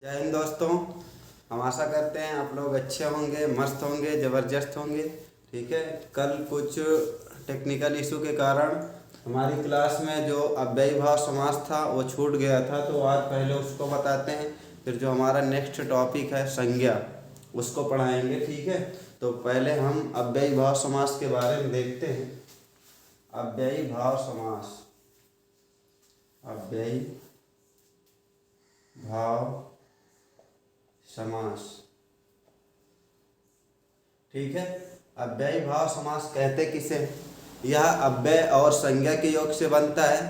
जय हिंद दोस्तों। हम आशा करते हैं आप लोग अच्छे होंगे, मस्त होंगे, ज़बरदस्त होंगे। ठीक है, कल कुछ टेक्निकल इशू के कारण हमारी क्लास में जो अव्ययी भाव समास था वो छूट गया था, तो आज पहले उसको बताते हैं, फिर जो हमारा नेक्स्ट टॉपिक है संज्ञा उसको पढ़ाएंगे। ठीक है, तो पहले हम अव्ययी भाव समास के बारे में देखते हैं। अव्ययी भाव समास, अव्ययी भाव समास। ठीक है, अव्ययी भाव समास कहते किसे? यह अव्यय और संज्ञा के योग से बनता है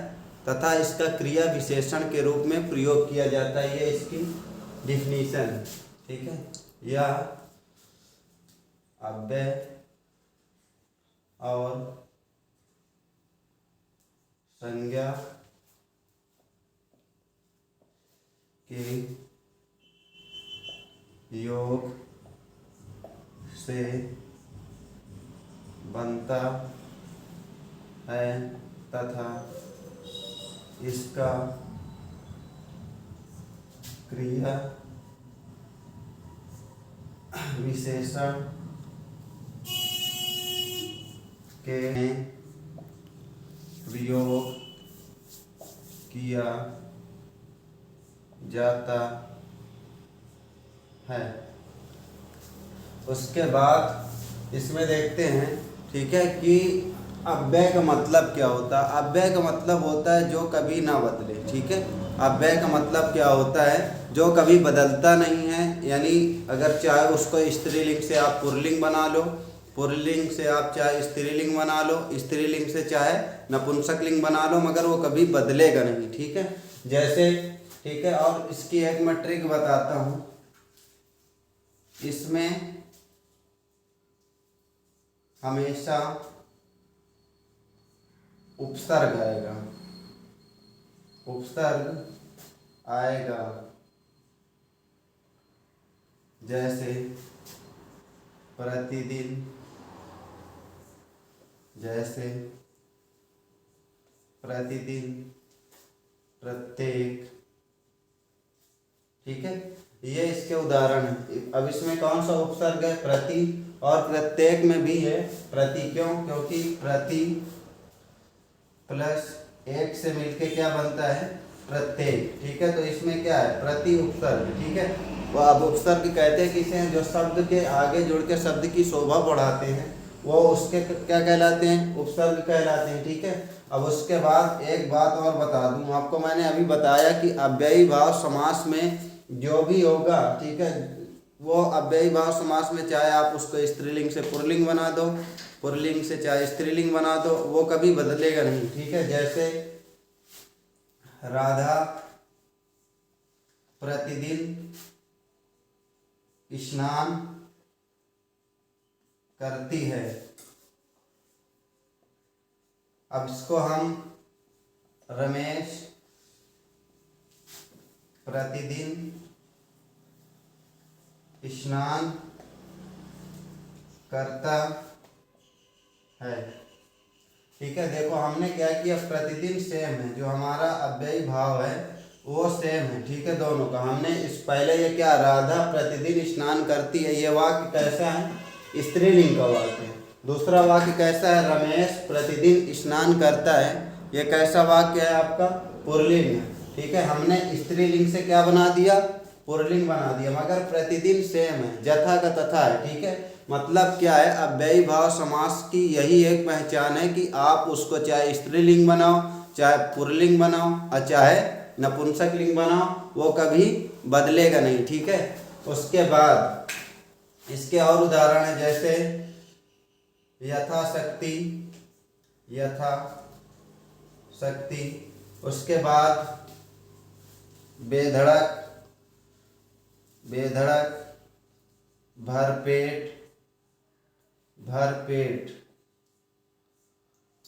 तथा इसका क्रिया विशेषण के रूप में प्रयोग किया जाता है। ये इसकी डिफिनीशन है। ठीक है, यह अव्यय और संज्ञा के योग से बनता है तथा इसका क्रिया विशेषण के प्रयोग किया जाता है। उसके बाद इसमें देखते हैं, ठीक है, कि अव्यय का मतलब क्या होता है। अव्यय का मतलब होता है जो कभी ना बदले। ठीक है, अव्यय का मतलब क्या होता है? जो कभी बदलता नहीं है, यानी अगर चाहे उसको स्त्रीलिंग से आप पुल्लिंग बना लो, पुल्लिंग से आप चाहे स्त्रीलिंग बना लो, स्त्रीलिंग से चाहे नपुंसकलिंग बना लो, मगर वो कभी बदलेगा नहीं। ठीक है, जैसे, ठीक है, और इसकी एक मैं ट्रिक बताता हूँ। इसमें हमेशा उपसर्ग आएगा, उपसर्ग आएगा। जैसे प्रतिदिन, जैसे प्रतिदिन, प्रत्येक। ठीक है, ये इसके उदाहरण है। अब इसमें कौन सा उपसर्ग है? प्रति, और प्रत्येक में भी है प्रति। क्यों? क्योंकि प्रति प्लस एक से मिलके क्या बनता है? प्रत्येक। ठीक है, तो इसमें क्या है? प्रति उपसर्ग। ठीक है, वो अब उपसर्ग कहते हैं किसे हैं? जो शब्द के आगे जुड़ के शब्द की शोभा बढ़ाते हैं, वो उसके क्या कहलाते हैं? उपसर्ग कहलाते हैं। ठीक है, अब उसके बाद एक बात और बता दूं आपको। मैंने अभी बताया कि अव्ययी भाव समास में जो भी होगा, ठीक है, वो अव्ययी भाव समास में चाहे आप उसको स्त्रीलिंग से पुल्लिंग बना दो, पुल्लिंग से चाहे स्त्रीलिंग बना दो, वो कभी बदलेगा नहीं। ठीक है, जैसे राधा प्रतिदिन स्नान करती है। अब इसको हम रमेश प्रतिदिन स्नान करता है। ठीक है, देखो हमने क्या किया? प्रतिदिन सेम है, जो हमारा अव्ययी भाव है वो सेम है। ठीक है, दोनों का हमने इस पहले ये क्या, राधा प्रतिदिन स्नान करती है, ये वाक्य कैसा है? स्त्रीलिंग का वाक्य है। दूसरा वाक्य कैसा है? रमेश प्रतिदिन स्नान करता है, ये कैसा वाक्य है आपका? पुल्लिंग है। ठीक है, हमने स्त्रीलिंग से क्या बना दिया? पुल्लिंग बना दिया, मगर प्रतिदिन सेम है, जथा का तथा है। ठीक है, मतलब क्या है? अव्ययी भाव समास की यही एक पहचान है कि आप उसको चाहे स्त्रीलिंग बनाओ, चाहे पुल्लिंग बनाओ, और चाहे नपुंसकलिंग बनाओ, वो कभी बदलेगा नहीं। ठीक है, उसके बाद इसके और उदाहरण है, जैसे यथाशक्ति, यथाशक्ति। उसके बाद बेधड़क, बेधड़क, भरपेट, भरपेट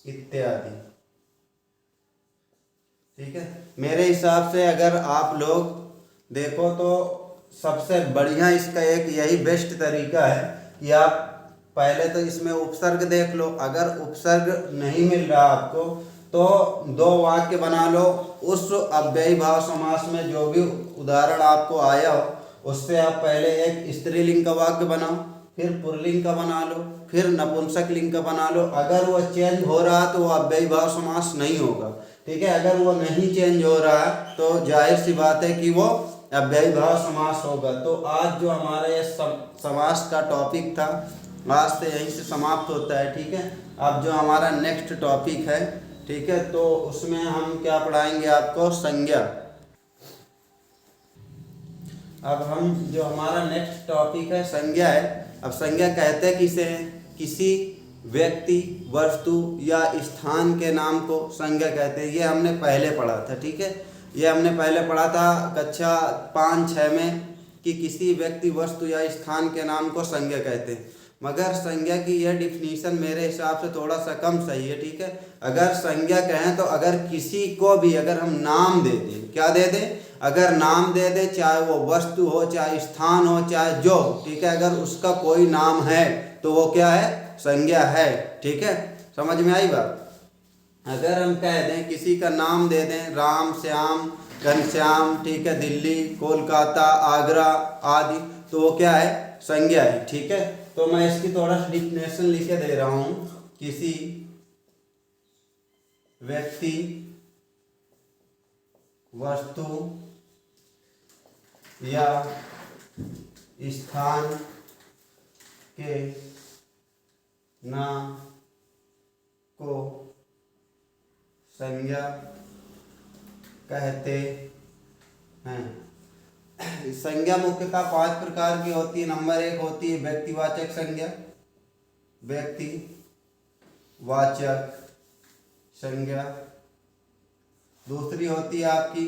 इत्यादि। ठीक है, मेरे हिसाब से अगर आप लोग देखो तो सबसे बढ़िया इसका एक यही बेस्ट तरीका है कि आप पहले तो इसमें उपसर्ग देख लो। अगर उपसर्ग नहीं मिल रहा आपको तो दो वाक्य बना लो। उस अव्ययी भाव समास में जो भी उदाहरण आपको आया हो उससे आप पहले एक स्त्रीलिंग का वाक्य बनाओ, फिर पुल्लिंग का बना लो, फिर नपुंसक लिंग का बना लो। अगर वो चेंज हो रहा है तो वो अव्ययी भाव समास नहीं होगा, ठीक है। अगर वो नहीं चेंज हो रहा है तो जाहिर सी बात है कि वो अव्ययी भाव समास होगा। तो आज जो हमारा ये समास का टॉपिक था आज से यहीं से समाप्त होता है, ठीक है। अब जो हमारा नेक्स्ट टॉपिक है, ठीक है, तो उसमें हम क्या पढ़ाएंगे आपको, संज्ञा। अब हम जो हमारा नेक्स्ट टॉपिक है संज्ञा है। अब संज्ञा कहते हैं किसे हैं, किसी व्यक्ति वस्तु या स्थान के नाम को संज्ञा कहते हैं। ये हमने पहले पढ़ा था, ठीक है। ये हमने पहले पढ़ा था कक्षा 5-6 में कि किसी व्यक्ति वस्तु या स्थान के नाम को संज्ञा कहते हैं। मगर संज्ञा की यह डिफिनीशन मेरे हिसाब से थोड़ा सा कम सही है, ठीक है। अगर संज्ञा कहें तो अगर किसी को भी अगर हम नाम दे दें, क्या दे दें, अगर नाम दे दें, चाहे वो वस्तु हो, चाहे स्थान हो, चाहे जो, ठीक है, अगर उसका कोई नाम है तो वो क्या है, संज्ञा है, ठीक है। समझ में आई बात। अगर हम कह दें किसी का नाम दे दें, राम, श्याम, घनश्याम, ठीक है, दिल्ली, कोलकाता, आगरा आदि, तो वो क्या है, संज्ञा है, ठीक है। तो मैं इसकी थोड़ा डिफिनेशन लिख के दे रहा हूं। किसी व्यक्ति वस्तु या स्थान के नाम को संज्ञा कहते हैं। संज्ञा मुख्यतः 5 प्रकार की होती है। नंबर 1 होती है व्यक्तिवाचक संज्ञा, व्यक्तिवाचक संज्ञा। दूसरी होती है आपकी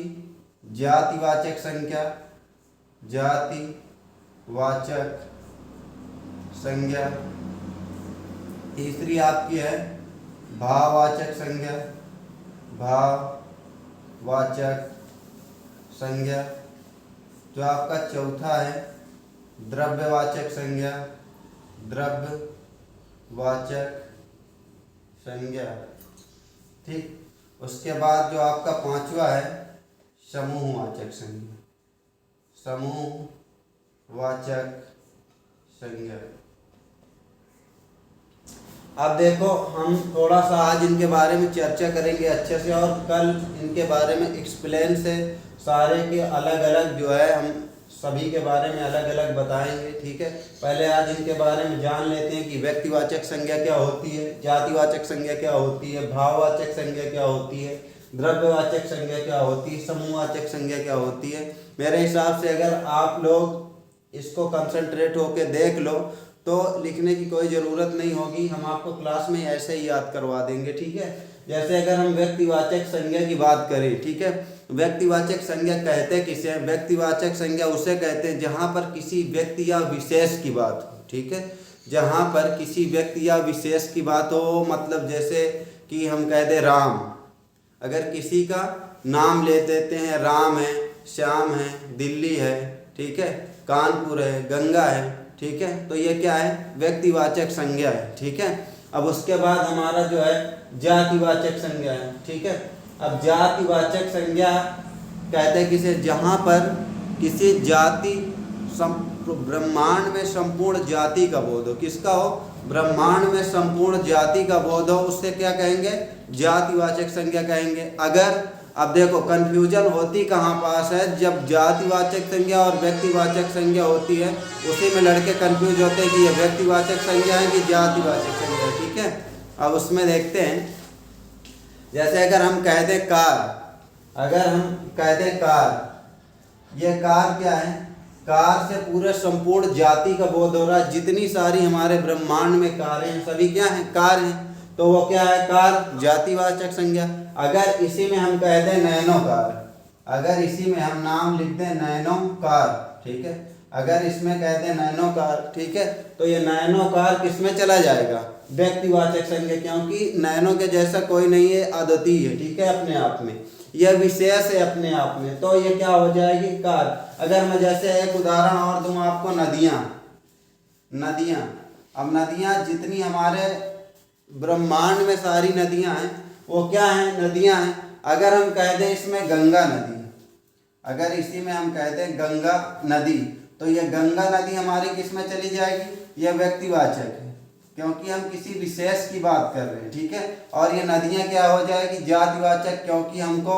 जातिवाचक संज्ञा, जातिवाचक संज्ञा। तीसरी आपकी है भाववाचक संज्ञा, भाववाचक संज्ञा। जो आपका चौथा है द्रव्यवाचक संज्ञा, द्रव्यवाचक संज्ञा, ठीक। उसके बाद जो आपका 5वां है समूहवाचक संज्ञा, समूहवाचक संज्ञा। अब देखो हम थोड़ा सा आज इनके बारे में चर्चा करेंगे अच्छे से, और कल इनके बारे में एक्सप्लेन से सारे के अलग अलग जो है हम सभी के बारे में अलग अलग बताएंगे, ठीक है। पहले आज इनके बारे में जान लेते हैं कि व्यक्तिवाचक संज्ञा क्या होती है, जातिवाचक संज्ञा क्या होती है, भाववाचक संज्ञा क्या होती है, द्रव्यवाचक संज्ञा क्या होती है, समूहवाचक संज्ञा क्या होती है। मेरे हिसाब से अगर आप लोग इसको कंसंट्रेट होकर देख लो तो लिखने की कोई ज़रूरत नहीं होगी, हम आपको क्लास में ऐसे ही याद करवा देंगे, ठीक है। जैसे अगर हम व्यक्तिवाचक संज्ञा की बात करें, ठीक है, व्यक्तिवाचक संज्ञा कहते किसे हैं, व्यक्तिवाचक संज्ञा उसे कहते हैं जहाँ पर किसी व्यक्ति या विशेष की बात हो, ठीक है। जहाँ पर किसी व्यक्ति या विशेष की बात हो, मतलब जैसे कि हम कह दें राम, अगर किसी का नाम ले देते हैं, राम है, श्याम है, दिल्ली है, ठीक है, कानपुर है, गंगा है, ठीक है, तो ये क्या है, व्यक्तिवाचक संज्ञा है, ठीक है। अब उसके बाद हमारा जो है जातिवाचक संज्ञा है, ठीक है। अब जातिवाचक संज्ञा कहते हैं किसे, जहाँ पर किसी जाति ब्रह्मांड में संपूर्ण जाति का बोध हो, किसका हो, ब्रह्मांड में संपूर्ण जाति का बोध हो, उससे क्या कहेंगे, जातिवाचक संज्ञा कहेंगे। अगर अब देखो कंफ्यूजन होती कहाँ पास है, जब जातिवाचक संज्ञा और व्यक्तिवाचक संज्ञा होती है उसी में लड़के कंफ्यूज होते हैं कि ये व्यक्तिवाचक संज्ञा है कि जातिवाचक संज्ञा है, ठीक है। अब उसमें देखते हैं, जैसे अगर हम कह दें कार, अगर हम कह दें कार, ये कार क्या है, कार से पूरे संपूर्ण जाति का बोध हो रहा है, जितनी सारी हमारे ब्रह्मांड में कारें हैं सभी क्या हैं, कार हैं, तो वो क्या है, कार, जातिवाचक संज्ञा। अगर इसी में हम कह दें नैनो कार, अगर इसी में हम नाम लिख दें नैनो कार, ठीक है, अगर इसमें कह दें नैनो कार, ठीक है, तो ये नैनो कार किस में चला जाएगा, व्यक्तिवाचक संज्ञा, क्योंकि नैनो के जैसा कोई नहीं है, अद्वितीय है, ठीक है, अपने आप में यह विशेष है अपने आप में, तो ये क्या हो जाएगी, कार। अगर मैं जैसे एक उदाहरण और दूं आपको, नदियाँ, अब नदियाँ जितनी हमारे ब्रह्मांड में सारी नदियाँ हैं वो क्या है, नदियां हैं। अगर हम कह दें इसमें गंगा नदी, अगर इसी में हम कह दें गंगा नदी, तो ये गंगा नदी हमारी किस में चली जाएगी, ये व्यक्तिवाचक है, क्योंकि हम किसी विशेष की बात कर रहे हैं, ठीक है। और ये नदियां क्या हो जाएगी, जातिवाचक, क्योंकि हमको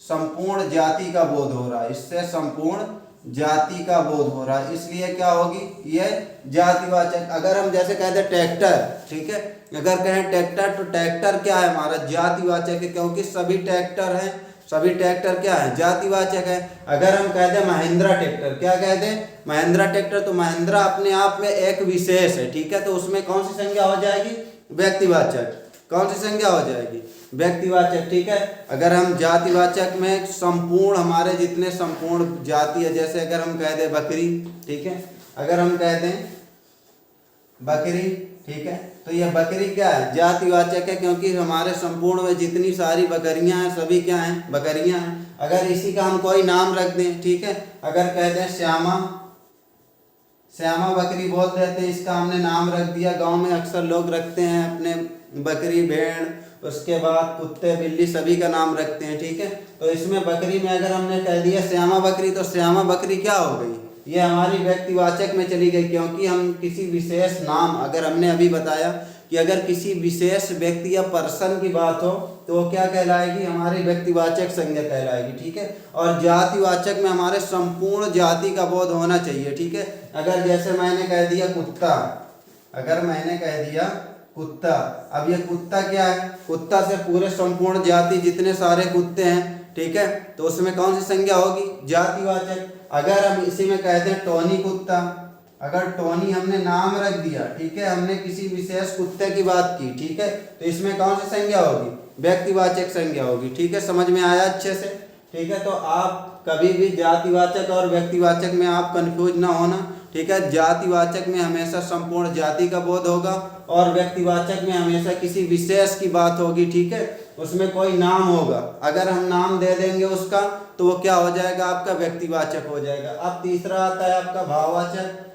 संपूर्ण जाति का बोध हो रहा है, इससे संपूर्ण जाति का बोध हो रहा है, इसलिए क्या होगी, ये जातिवाचक। अगर हम जैसे कहते हैं ट्रैक्टर, ठीक है, अगर कहें ट्रैक्टर, तो ट्रैक्टर क्या है हमारा, जातिवाचक है, क्योंकि सभी ट्रैक्टर हैं, सभी ट्रैक्टर क्या है, जातिवाचक है। अगर हम कहते हैं महिंद्रा ट्रैक्टर, क्या कहते हैं, महिंद्रा ट्रैक्टर, तो महिंद्रा अपने आप में एक विशेष है, ठीक है, तो उसमें कौन सी संज्ञा हो जाएगी, व्यक्तिवाचक। कौन सी संज्ञा हो जाएगी, व्यक्तिवाचक, ठीक है। अगर हम जातिवाचक में संपूर्ण, हमारे जितने संपूर्ण जाति है, जैसे अगर हम कह दें बकरी, ठीक है, अगर हम कह दें बकरी, ठीक है, तो यह बकरी क्या है, जातिवाचक है, क्योंकि हमारे संपूर्ण में जितनी सारी बकरियां हैं सभी क्या हैं, बकरियां हैं। अगर इसी का हम कोई नाम रख दें, ठीक है, अगर कह दें श्यामा, श्यामा बकरी बोल देते हैं, इसका हमने नाम रख दिया। गांव में अक्सर लोग रखते हैं अपने बकरी, भेड़, उसके बाद कुत्ते, बिल्ली, सभी का नाम रखते हैं, ठीक है। तो इसमें बकरी में अगर हमने कह दिया श्यामा बकरी, तो श्यामा बकरी क्या हो गई, ये हमारी व्यक्तिवाचक में चली गई, क्योंकि हम किसी विशेष नाम, अगर हमने अभी बताया कि अगर किसी विशेष व्यक्ति या पर्सन की बात हो तो वो क्या कहलाएगी, हमारी व्यक्तिवाचक संज्ञा कहलाएगी, ठीक है। और जातिवाचक में हमारे संपूर्ण जाति का बोध होना चाहिए, ठीक है। अगर जैसे मैंने कह दिया कुत्ता, अगर मैंने कह दिया कुत्ता, अब ये कुत्ता क्या है, कुत्ता से पूरे संपूर्ण जाति जितने सारे कुत्ते हैं, ठीक है, तो उसमें कौन सी संज्ञा होगी, जातिवाचक। अगर हम इसी में कहते हैं टोनी कुत्ता, अगर टोनी हमने नाम रख दिया, ठीक है, हमने किसी विशेष कुत्ते की बात की, ठीक है, तो इसमें कौन सी संज्ञा होगी, व्यक्तिवाचक संज्ञा होगी, ठीक है। समझ में आया अच्छे से, ठीक है। तो आप कभी भी जातिवाचक और व्यक्तिवाचक में आप कंफ्यूज ना होना, ठीक है। जातिवाचक में हमेशा संपूर्ण जाति का बोध होगा और व्यक्तिवाचक में हमेशा किसी विशेष की बात होगी, ठीक है, उसमें कोई नाम होगा। अगर हम नाम दे देंगे उसका तो वो क्या हो जाएगा, आपका व्यक्तिवाचक हो जाएगा। अब तीसरा आता है आपका भाववाचक।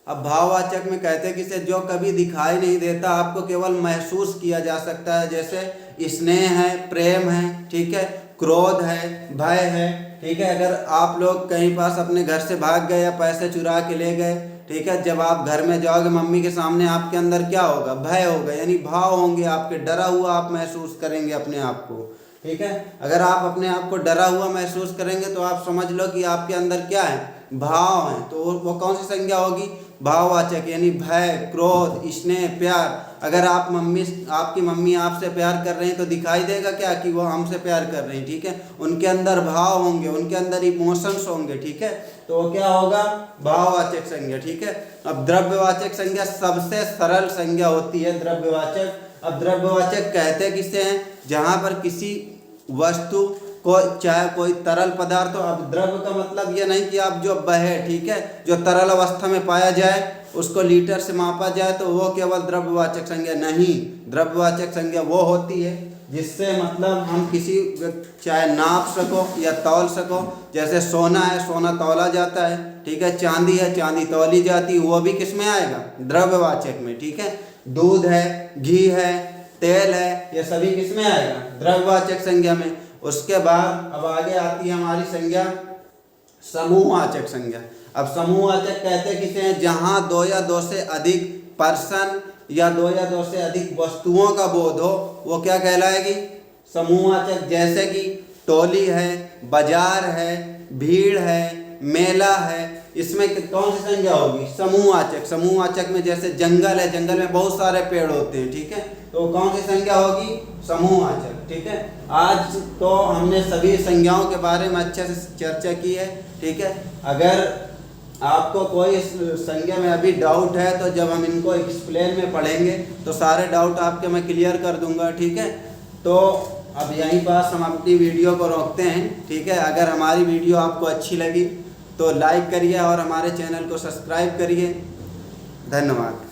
अब भाववाचक में कहते हैं किसे, जो कभी दिखाई नहीं देता, आपको केवल महसूस किया जा सकता है, जैसे स्नेह है, प्रेम है, ठीक है, क्रोध है, भय है, ठीक है। अगर आप लोग कहीं पास अपने घर से भाग गए या पैसे चुरा के ले गए, ठीक है, जब आप घर में जाओगे मम्मी के सामने, आपके अंदर क्या होगा, भय होगा, यानी भाव होंगे आपके, डरा हुआ आप महसूस करेंगे अपने आप को, ठीक है। अगर आप अपने आप को डरा हुआ महसूस करेंगे तो आप समझ लो कि आपके अंदर क्या है, भाव है, तो वो कौन सी संज्ञा होगी, भाववाचक, यानी भय, क्रोध, स्नेह, प्यार। अगर आपकी मम्मी आपसे प्यार कर रही हैं तो दिखाई देगा क्या कि वो हमसे प्यार कर रही हैं, ठीक है, उनके अंदर भाव होंगे, उनके अंदर इमोशंस होंगे, ठीक है, तो क्या होगा, भाववाचक संज्ञा, ठीक है। अब द्रव्यवाचक संज्ञा सबसे सरल संज्ञा होती है, द्रव्यवाचक। अब द्रव्यवाचक कहते किसे हैं, जहाँ पर किसी वस्तु को, चाहे कोई तरल पदार्थ हो, अब द्रव्य का मतलब ये नहीं कि आप जो बहे, ठीक है, जो तरल अवस्था में पाया जाए उसको लीटर से मापा जाए तो वो केवल द्रव्यवाचक संज्ञा नहीं। द्रव्यवाचक संज्ञा वो होती है जिससे मतलब हम किसी चाहे नाप सको या तौल सको, जैसे सोना है, सोना तौला जाता है, ठीक है, चांदी है, चांदी तौली जाती है, वो भी किस में आएगा, द्रव्यवाचक में, ठीक है। दूध है, घी है, तेल है, ये सभी किस में आएगा, द्रव्यवाचक संज्ञा में। उसके बाद अब आगे आती है हमारी संज्ञा समूहवाचक संज्ञा। अब समूहवाचक कहते किसे हैं, जहाँ दो या दो से अधिक पर्सन या दो या दो से अधिक वस्तुओं का बोध हो, वो क्या कहलाएगी, समूहवाचक। जैसे कि टोली है, बाजार है, भीड़ है, मेला है, इसमें कौन सी संज्ञा होगी, समूहवाचक। समूहवाचक में जैसे जंगल है, जंगल में बहुत सारे पेड़ होते हैं, ठीक है, तो कौन सी संज्ञा होगी, समूहवाचक, ठीक है। आज तो हमने सभी संज्ञाओं के बारे में अच्छे से चर्चा की है, ठीक है। अगर आपको कोई इस संज्ञा में अभी डाउट है तो जब हम इनको एक्सप्लेन में पढ़ेंगे तो सारे डाउट आपके मैं क्लियर कर दूंगा, ठीक है। तो अब यहीं पास हम अपनी वीडियो को रोकते हैं, ठीक है। अगर हमारी वीडियो आपको अच्छी लगी तो लाइक करिए और हमारे चैनल को सब्सक्राइब करिए। धन्यवाद।